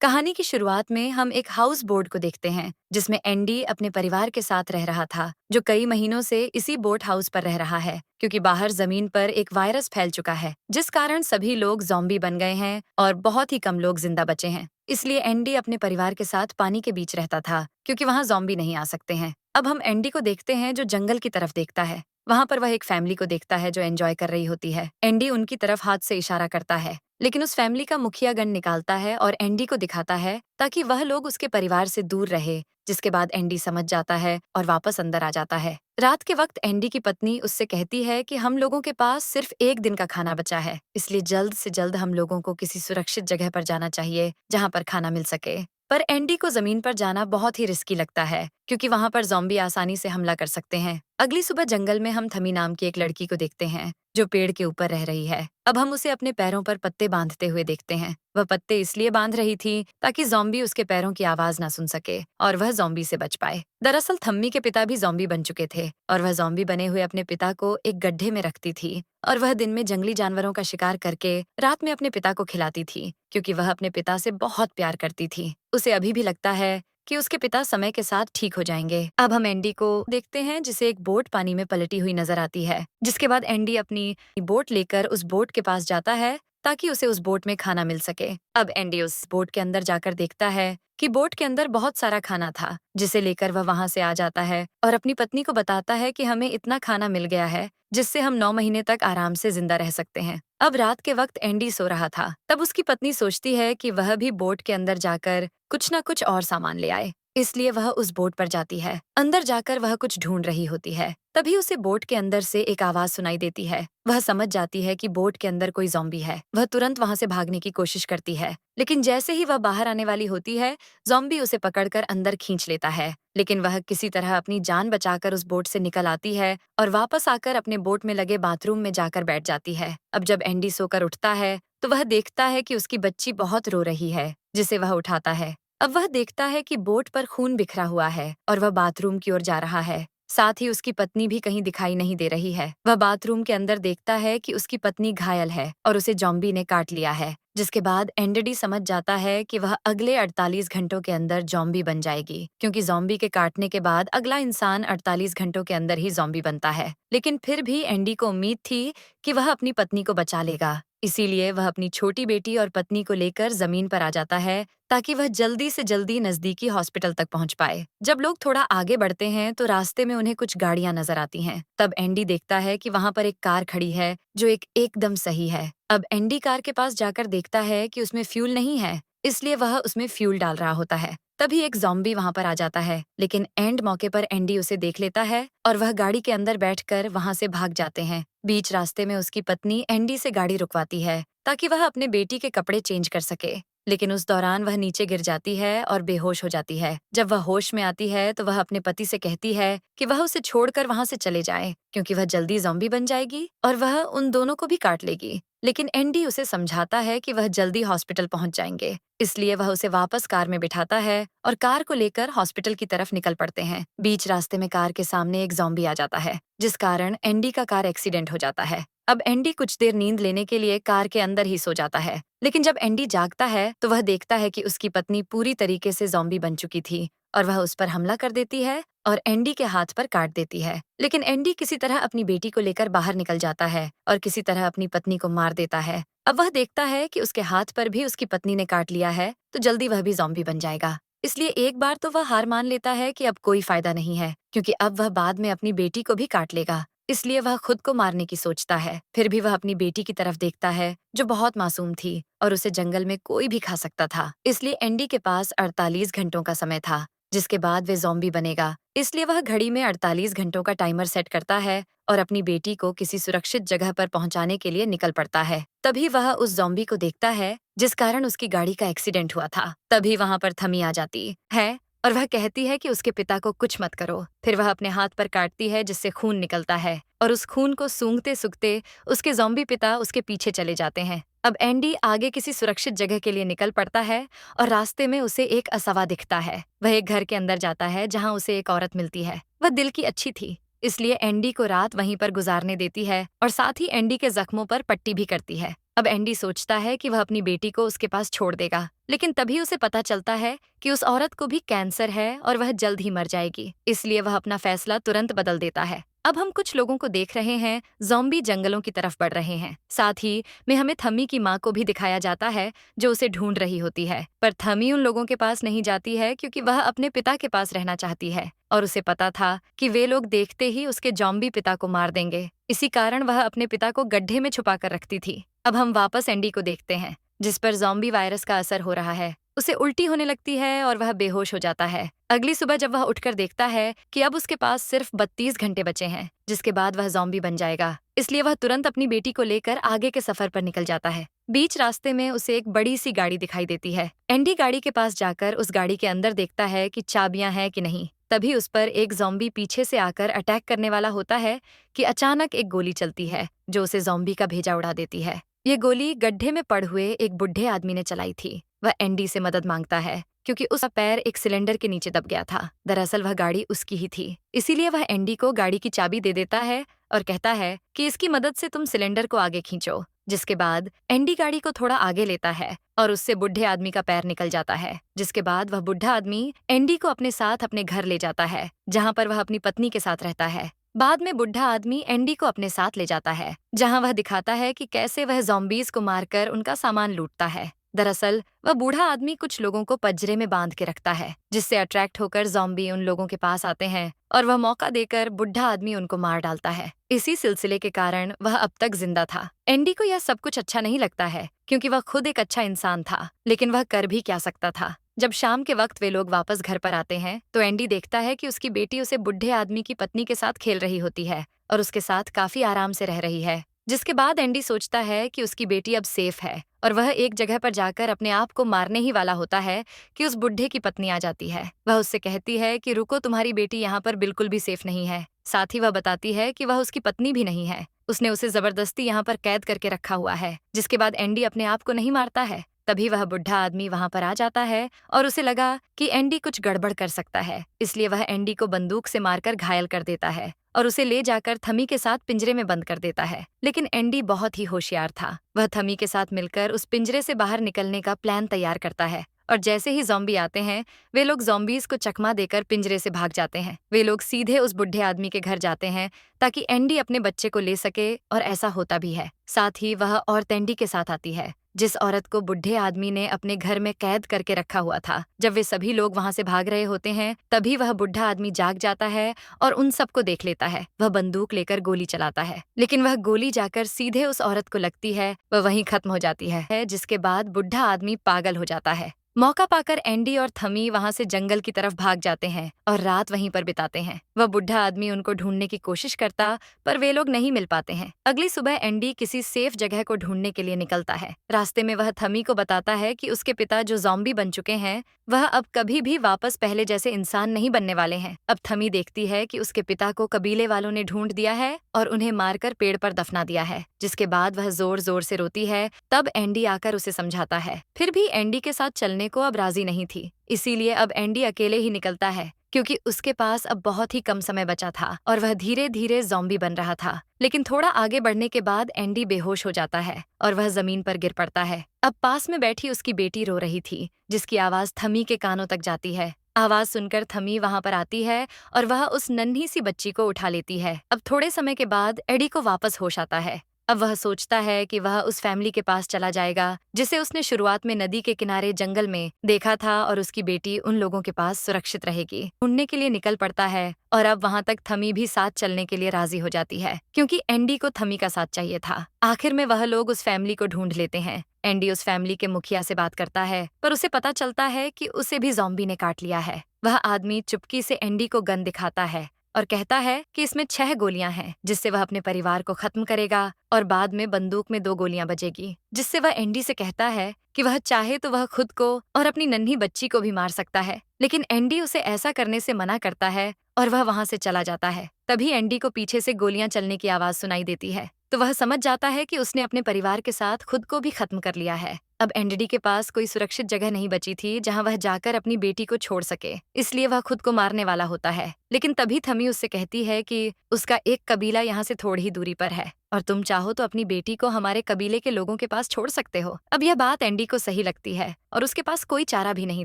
कहानी की शुरुआत में हम एक हाउस बोट को देखते हैं जिसमें एंडी अपने परिवार के साथ रह रहा था, जो कई महीनों से इसी बोट हाउस पर रह रहा है क्योंकि बाहर जमीन पर एक वायरस फैल चुका है जिस कारण सभी लोग ज़ॉम्बी बन गए हैं और बहुत ही कम लोग जिंदा बचे हैं। इसलिए एंडी अपने परिवार के साथ पानी के बीच रहता था क्योंकि वहां ज़ॉम्बी नहीं आ सकते हैं। अब हम एंडी को देखते हैं जो जंगल की तरफ देखता है। वहां पर वह एक फैमिली को देखता है जो एंजॉय कर रही होती है। एंडी उनकी तरफ हाथ से इशारा करता है, लेकिन उस फैमिली का मुखिया गन निकालता है और एंडी को दिखाता है ताकि वह लोग उसके परिवार से दूर रहे। जिसके बाद एंडी समझ जाता है और वापस अंदर आ जाता है। रात के वक्त एंडी की पत्नी उससे कहती है कि हम लोगों के पास सिर्फ एक दिन का खाना बचा है, इसलिए जल्द से जल्द हम लोगों को किसी सुरक्षित जगह पर जाना चाहिए जहां पर खाना मिल सके। पर एंडी को जमीन पर जाना बहुत ही रिस्की लगता है क्योंकि वहां पर ज़ॉम्बी आसानी से हमला कर सकते हैं। अगली सुबह जंगल में हम थमी नाम की एक लड़की को देखते हैं जो पेड़ के ऊपर रह रही है। अब हम उसे अपने पैरों पर पत्ते बांधते हुए देखते हैं। वह पत्ते इसलिए बांध रही थी ताकि ज़ॉम्बी उसके पैरों की आवाज ना सुन सके और वह ज़ॉम्बी से बच पाए। दरअसल थम्मी के पिता भी ज़ॉम्बी बन चुके थे और वह ज़ॉम्बी बने हुए अपने पिता को एक गड्ढे में रखती थी और वह दिन में जंगली जानवरों का शिकार करके रात में अपने पिता को खिलाती थी क्योंकि वह अपने पिता से बहुत प्यार करती थी। उसे अभी भी लगता है कि उसके पिता समय के साथ ठीक हो जाएंगे। अब हम एंडी को देखते हैं जिसे एक बोट पानी में पलटी हुई नजर आती है, जिसके बाद एंडी अपनी बोट लेकर उस बोट के पास जाता है ताकि उसे उस बोट में खाना मिल सके। अब एंडी उस बोट के अंदर जाकर देखता है कि बोट के अंदर बहुत सारा खाना था, जिसे लेकर वह वहां से आ जाता है और अपनी पत्नी को बताता है कि हमें इतना खाना मिल गया है जिससे हम 9 महीने तक आराम से जिंदा रह सकते हैं। अब रात के वक्त एंडी सो रहा था, तब उसकी पत्नी सोचती है कि वह भी बोट के अंदर जाकर कुछ न कुछ और सामान ले आए, इसलिए वह उस बोट पर जाती है। अंदर जाकर वह कुछ ढूंढ रही होती है, तभी उसे बोट के अंदर से एक आवाज सुनाई देती है। वह समझ जाती है कि बोट के अंदर कोई ज़ॉम्बी है। वह तुरंत वहां से भागने की कोशिश करती है, लेकिन जैसे ही वह बाहर आने वाली होती है, ज़ॉम्बी उसे पकड़कर अंदर खींच लेता है। लेकिन वह किसी तरह अपनी जान बचाकर उस बोट से निकल आती है और वापस आकर अपने बोट में लगे बाथरूम में जाकर बैठ जाती है। अब जब एंडी सोकर उठता है तो वह देखता है कि उसकी बच्ची बहुत रो रही है, जिसे वह उठाता है। अब वह देखता है कि बोट पर खून बिखरा हुआ है और वह बाथरूम की ओर जा रहा है। साथ ही उसकी पत्नी भी कहीं दिखाई नहीं दे रही है। वह बाथरूम के अंदर देखता है कि उसकी पत्नी घायल है और उसे ज़ॉम्बी ने काट लिया है। जिसके बाद एंडी समझ जाता है कि वह अगले 48 घंटों के अंदर ज़ॉम्बी बन जाएगी, क्योंकि ज़ॉम्बी के काटने के बाद अगला इंसान 48 घंटों के अंदर ही ज़ॉम्बी बनता है। लेकिन फिर भी एंडी को उम्मीद थी कि वह अपनी पत्नी को बचा लेगा, इसीलिए वह अपनी छोटी बेटी और पत्नी को लेकर जमीन पर आ जाता है ताकि वह जल्दी से जल्दी नजदीकी हॉस्पिटल तक पहुंच पाए। जब लोग थोड़ा आगे बढ़ते हैं तो रास्ते में उन्हें कुछ गाड़ियां नजर आती हैं। तब एंडी देखता है कि वहां पर एक कार खड़ी है जो एकदम सही है। अब एंडी कार के पास जाकर देखता है कि उसमें फ्यूल नहीं है, इसलिए वह उसमें फ्यूल डाल रहा होता है। तभी एक ज़ॉम्बी वहां पर आ जाता है, लेकिन एंड मौके पर एंडी उसे देख लेता है और वह गाड़ी के अंदर बैठकर वहां से भाग जाते हैं। बीच रास्ते में उसकी पत्नी एंडी से गाड़ी रुकवाती है ताकि वह अपने बेटी के कपड़े चेंज कर सके, लेकिन उस दौरान वह नीचे गिर जाती है और बेहोश हो जाती है। जब वह होश में आती है तो वह अपने पति से कहती है कि वह उसे छोड़कर वहां से चले जाए क्योंकि वह जल्दी ज़ॉम्बी बन जाएगी और वह उन दोनों को भी काट लेगी। लेकिन एंडी उसे समझाता है कि वह जल्दी हॉस्पिटल पहुंच जाएंगे, इसलिए वह उसे वापस कार में बिठाता है और कार को लेकर हॉस्पिटल की तरफ निकल पड़ते हैं। बीच रास्ते में कार के सामने एक ज़ॉम्बी आ जाता है, जिस कारण एंडी का कार एक्सीडेंट हो जाता है। अब एंडी कुछ देर नींद लेने के लिए कार के अंदर ही सो जाता है, लेकिन जब एंडी जागता है तो वह देखता है कि उसकी पत्नी पूरी तरीके से ज़ॉम्बी बन चुकी थी और वह उस पर हमला कर देती है और एंडी के हाथ पर काट देती है। लेकिन एंडी किसी तरह अपनी बेटी को लेकर बाहर निकल जाता है और किसी तरह अपनी पत्नी को मार देता है। अब वह देखता है कि उसके हाथ पर भी उसकी पत्नी ने काट लिया है, तो जल्दी वह भी ज़ॉम्बी बन जाएगा। इसलिए एक बार तो वह हार मान लेता है कि अब कोई फायदा नहीं है, क्योंकि अब वह बाद में अपनी बेटी को भी काट लेगा। इसलिए वह खुद को मारने की सोचता है। फिर भी वह अपनी बेटी की तरफ देखता है जो बहुत मासूम थी और उसे जंगल में कोई भी खा सकता था। इसलिए एंडी के पास 48 घंटों का समय था जिसके बाद वे ज़ॉम्बी बनेगा। इसलिए वह घड़ी में 48 घंटों का टाइमर सेट करता है और अपनी बेटी को किसी सुरक्षित जगह पर पहुंचाने के लिए निकल पड़ता है। तभी वह उस ज़ॉम्बी को देखता है जिस कारण उसकी गाड़ी का एक्सीडेंट हुआ था। तभी वहां पर थमी आ जाती है और वह कहती है कि उसके पिता को कुछ मत करो। फिर वह अपने हाथ पर काटती है जिससे खून निकलता है और उस खून को सूंघते सूंघते उसके ज़ॉम्बी पिता उसके पीछे चले जाते हैं। अब एंडी आगे किसी सुरक्षित जगह के लिए निकल पड़ता है और रास्ते में उसे एक असवा दिखता है। वह एक घर के अंदर जाता है जहां उसे एक औरत मिलती है। वह दिल की अच्छी थी, इसलिए एंडी को रात वहीं पर गुजारने देती है और साथ ही एंडी के जख्मों पर पट्टी भी करती है। अब एंडी सोचता है कि वह अपनी बेटी को उसके पास छोड़ देगा, लेकिन तभी उसे पता चलता है कि उस औरत को भी कैंसर है और वह जल्द ही मर जाएगी। इसलिए वह अपना फैसला तुरंत बदल देता है। अब हम कुछ लोगों को देख रहे हैं, ज़ॉम्बी जंगलों की तरफ बढ़ रहे हैं। साथ ही में हमें थमी की माँ को भी दिखाया जाता है, जो उसे ढूंढ रही होती है। पर थमी उन लोगों के पास नहीं जाती है क्योंकि वह अपने पिता के पास रहना चाहती है और उसे पता था कि वे लोग देखते ही उसके जॉम्बी पिता को मार देंगे। इसी कारण वह अपने पिता को गड्ढे में छुपा कर रखती थी। अब हम वापस एंडी को देखते हैं, जिस पर ज़ॉम्बी वायरस का असर हो रहा है। उसे उल्टी होने लगती है और वह बेहोश हो जाता है। अगली सुबह जब वह उठकर देखता है कि अब उसके पास सिर्फ 32 घंटे बचे हैं, जिसके बाद वह ज़ॉम्बी बन जाएगा। इसलिए वह तुरंत अपनी बेटी को लेकर आगे के सफर पर निकल जाता है। बीच रास्ते में उसे एक बड़ी सी गाड़ी दिखाई देती है। एंडी गाड़ी के पास जाकर उस गाड़ी के अंदर देखता है कि चाबियां हैं कि नहीं। तभी उस पर एक ज़ॉम्बी पीछे से आकर अटैक करने वाला होता है कि अचानक एक गोली चलती है, जो उसे ज़ॉम्बी का भेजा उड़ा देती है। ये गोली गड्ढे में पड़ हुए एक बुढ़े आदमी ने चलाई थी। वह एंडी से मदद मांगता है क्योंकि उसका पैर एक सिलेंडर के नीचे दब गया था। दरअसल वह गाड़ी उसकी ही थी। इसीलिए वह एंडी को गाड़ी की चाबी दे देता है और कहता है कि इसकी मदद से तुम सिलेंडर को आगे खींचो। जिसके बाद एंडी गाड़ी को थोड़ा आगे लेता है और उससे बुढ़े आदमी का पैर निकल जाता है। जिसके बाद वह बुढ़ा आदमी एंडी को अपने साथ अपने घर ले जाता है, जहाँ पर वह अपनी पत्नी के साथ रहता है। बाद में बुढ़ा आदमी एंडी को अपने साथ ले जाता है, जहां वह दिखाता है कि कैसे वह ज़ॉम्बीज को मारकर उनका सामान लूटता है। दरअसल वह बूढ़ा आदमी कुछ लोगों को पजरे में बांध के रखता है, जिससे अट्रैक्ट होकर ज़ॉम्बी उन लोगों के पास आते हैं और वह मौका देकर बुढ़ा आदमी उनको मार डालता है। इसी सिलसिले के कारण वह अब तक जिंदा था। एंडी को यह सब कुछ अच्छा नहीं लगता है क्योंकि वह खुद एक अच्छा इंसान था, लेकिन वह कर भी क्या सकता था। जब शाम के वक्त वे लोग वापस घर पर आते हैं तो एंडी देखता है कि उसकी बेटी उसे बुढ़े आदमी की पत्नी के साथ खेल रही होती है और उसके साथ काफी आराम से रह रही है। जिसके बाद एंडी सोचता है कि उसकी बेटी अब सेफ है और वह एक जगह पर जाकर अपने आप को मारने ही वाला होता है कि उस बुढ़े की पत्नी आ जाती है। वह उससे कहती है कि रुको, तुम्हारी बेटी यहाँ पर बिल्कुल भी सेफ नहीं है। साथ ही वह बताती है कि वह उसकी पत्नी भी नहीं है, उसने उसे जबरदस्ती यहाँ पर कैद करके रखा हुआ है। जिसके बाद एंडी अपने आप को नहीं मारता है। तभी वह बुढ़ा आदमी वहां पर आ जाता है और उसे लगा कि एंडी कुछ गड़बड़ कर सकता है, इसलिए वह एंडी को बंदूक से मारकर घायल कर देता है और उसे ले जाकर थमी के साथ पिंजरे में बंद कर देता है। लेकिन एंडी बहुत ही होशियार था। वह थमी के साथ मिलकर उस पिंजरे से बाहर निकलने का प्लान तैयार करता है और जैसे ही ज़ॉम्बी आते हैं, वे लोग ज़ॉम्बीज को चकमा देकर पिंजरे से भाग जाते हैं। वे लोग सीधे उस बुढ़े आदमी के घर जाते हैं ताकि एंडी अपने बच्चे को ले सके और ऐसा होता भी है। साथ ही वह औरत एंडी के साथ आती है, जिस औरत को बुढ़े आदमी ने अपने घर में कैद करके रखा हुआ था। जब वे सभी लोग वहां से भाग रहे होते हैं, तभी वह बुढ़ा आदमी जाग जाता है और उन सबको देख लेता है। वह बंदूक लेकर गोली चलाता है, लेकिन वह गोली जाकर सीधे उस औरत को लगती है, वह वहीं खत्म हो जाती है। जिसके बाद बुढ़ा आदमी पागल हो जाता है। मौका पाकर एंडी और थमी वहां से जंगल की तरफ भाग जाते हैं और रात वहीं पर बिताते हैं। वह बुढ़ा आदमी उनको ढूंढने की कोशिश करता, पर वे लोग नहीं मिल पाते हैं। अगली सुबह एंडी किसी सेफ जगह को ढूंढने के लिए निकलता है। रास्ते में वह थमी को बताता है कि उसके पिता जो ज़ॉम्बी बन चुके हैं, वह अब कभी भी वापस पहले जैसे इंसान नहीं बनने वाले हैं। अब थमी देखती है कि उसके पिता को कबीले वालों ने ढूंढ दिया है और उन्हें मारकर पेड़ पर दफना दिया है। जिसके बाद वह जोर जोर से रोती है। तब एंडी आकर उसे समझाता है। फिर भी एंडी के साथ चलने को अब राजी नहीं थी, इसीलिए अब एंडी अकेले ही निकलता है क्योंकि उसके पास अब बहुत ही कम समय बचा था और वह धीरे धीरे ज़ॉम्बी बन रहा था। लेकिन थोड़ा आगे बढ़ने के बाद एंडी बेहोश हो जाता है और वह जमीन पर गिर पड़ता है। अब पास में बैठी उसकी बेटी रो रही थी, जिसकी आवाज थमी के कानों तक जाती है। आवाज सुनकर थमी वहां पर आती है और वह उस नन्ही सी बच्ची को उठा लेती है। अब थोड़े समय के बाद एडी को वापस होश आता है। अब वह सोचता है कि वह उस फैमिली के पास चला जाएगा जिसे उसने शुरुआत में नदी के किनारे जंगल में देखा था और उसकी बेटी उन लोगों के पास सुरक्षित रहेगी। ढूंढने के लिए निकल पड़ता है और अब वहां तक थमी भी साथ चलने के लिए राजी हो जाती है क्योंकि एंडी को थमी का साथ चाहिए था। आखिर में वह लोग उस फैमिली को ढूंढ लेते हैं। एंडी उस फैमिली के मुखिया से बात करता है, पर उसे पता चलता है कि उसे भी ज़ॉम्बी ने काट लिया है। वह आदमी चुपकी से एंडी को गन दिखाता है और कहता है कि इसमें 6 गोलियां हैं, जिससे वह अपने परिवार को खत्म करेगा और बाद में बंदूक में 2 गोलियां बजेगी। जिससे वह एंडी से कहता है कि वह चाहे तो वह खुद को और अपनी नन्ही बच्ची को भी मार सकता है, लेकिन एंडी उसे ऐसा करने से मना करता है और वह वहां से चला जाता है। तभी एंडी को पीछे से गोलियां चलने की आवाज सुनाई देती है, तो वह समझ जाता है कि उसने अपने परिवार के साथ खुद को भी खत्म कर लिया है। अब एंडी के पास कोई सुरक्षित जगह नहीं बची थी जहां वह जाकर अपनी बेटी को छोड़ सके, इसलिए वह खुद को मारने वाला होता है। लेकिन तभी थमी उससे कहती है कि उसका एक कबीला यहाँ से थोड़ी ही दूरी पर है। और तुम चाहो तो अपनी बेटी को हमारे कबीले के लोगों के पास छोड़ सकते हो। अब यह बात एंडी को सही लगती है और उसके पास कोई चारा भी नहीं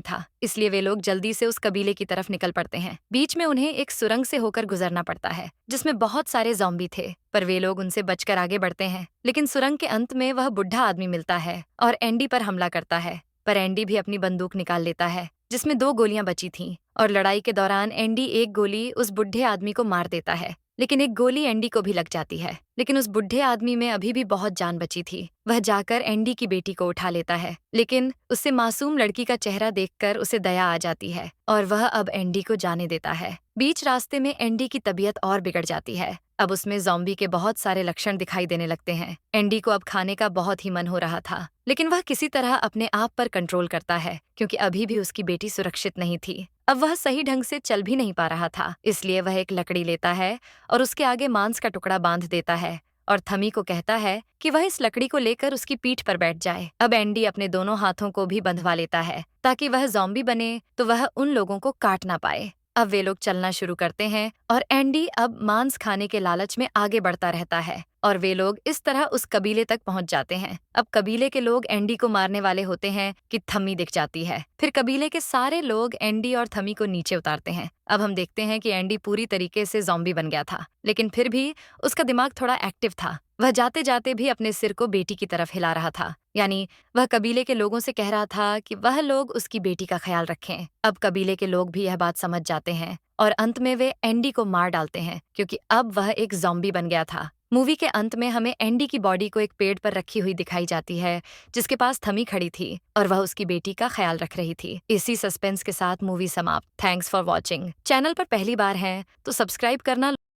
था, इसलिए वे लोग जल्दी से उस कबीले की तरफ निकल पड़ते हैं। बीच में उन्हें एक सुरंग से होकर गुजरना पड़ता है जिसमें बहुत सारे ज़ॉम्बी थे, पर वे लोग उनसे बचकर आगे बढ़ते हैं। लेकिन सुरंग के अंत में वह बुढ़ा आदमी मिलता है और एंडी पर हमला करता है, पर एंडी भी अपनी बंदूक निकाल लेता है जिसमें 2 गोलियां बची थीं, और लड़ाई के दौरान एंडी एक गोली उस बुढ़े आदमी को मार देता है, लेकिन एक गोली एंडी को भी लग जाती है। लेकिन उस बुढ़े आदमी में अभी भी बहुत जान बची थी। वह जाकर एंडी की बेटी को उठा लेता है, लेकिन उससे मासूम लड़की का चेहरा देखकर उसे दया आ जाती है और वह अब एंडी को जाने देता है। बीच रास्ते में एंडी की तबीयत और बिगड़ जाती है। अब उसमें ज़ॉम्बी के बहुत सारे लक्षण दिखाई देने लगते हैं। एंडी को अब खाने का बहुत ही मन हो रहा था, लेकिन वह किसी तरह अपने आप पर कंट्रोल करता है क्योंकि अभी भी उसकी बेटी सुरक्षित नहीं थी। अब वह सही ढंग से चल भी नहीं पा रहा था, इसलिए वह एक लकड़ी लेता है और उसके आगे मांस का टुकड़ा बांध देता है और थमी को कहता है कि वह इस लकड़ी को लेकर उसकी पीठ पर बैठ जाए। अब एंडी अपने दोनों हाथों को भी बंधवा लेता है ताकि वह ज़ॉम्बी बने तो वह उन लोगों को काट ना पाए। अब वे लोग चलना शुरू करते हैं और एंडी अब मांस खाने के लालच में आगे बढ़ता रहता है और वे लोग इस तरह उस कबीले तक पहुंच जाते हैं। अब कबीले के लोग एंडी को मारने वाले होते हैं कि थम्मी दिख जाती है। फिर कबीले के सारे लोग एंडी और थम्मी को नीचे उतारते हैं। अब हम देखते हैं कि एंडी पूरी तरीके से ज़ॉम्बी बन गया था, लेकिन फिर भी उसका दिमाग थोड़ा एक्टिव था। वह जाते जाते भी अपने सिर को बेटी की तरफ हिला रहा था, यानी वह कबीले के लोगों से कह रहा था कि वह लोग उसकी बेटी का ख्याल रखें। अब कबीले के लोग भी यह बात समझ जाते हैं और अंत में वे एंडी को मार डालते हैं क्योंकि अब वह एक ज़ॉम्बी बन गया था। मूवी के अंत में हमें एंडी की बॉडी को एक पेड़ पर रखी हुई दिखाई जाती है जिसके पास थमी खड़ी थी और वह उसकी बेटी का ख्याल रख रही थी। इसी सस्पेंस के साथ मूवी समाप्त। Thanks for watching. चैनल पर पहली बार हैं तो सब्सक्राइब करना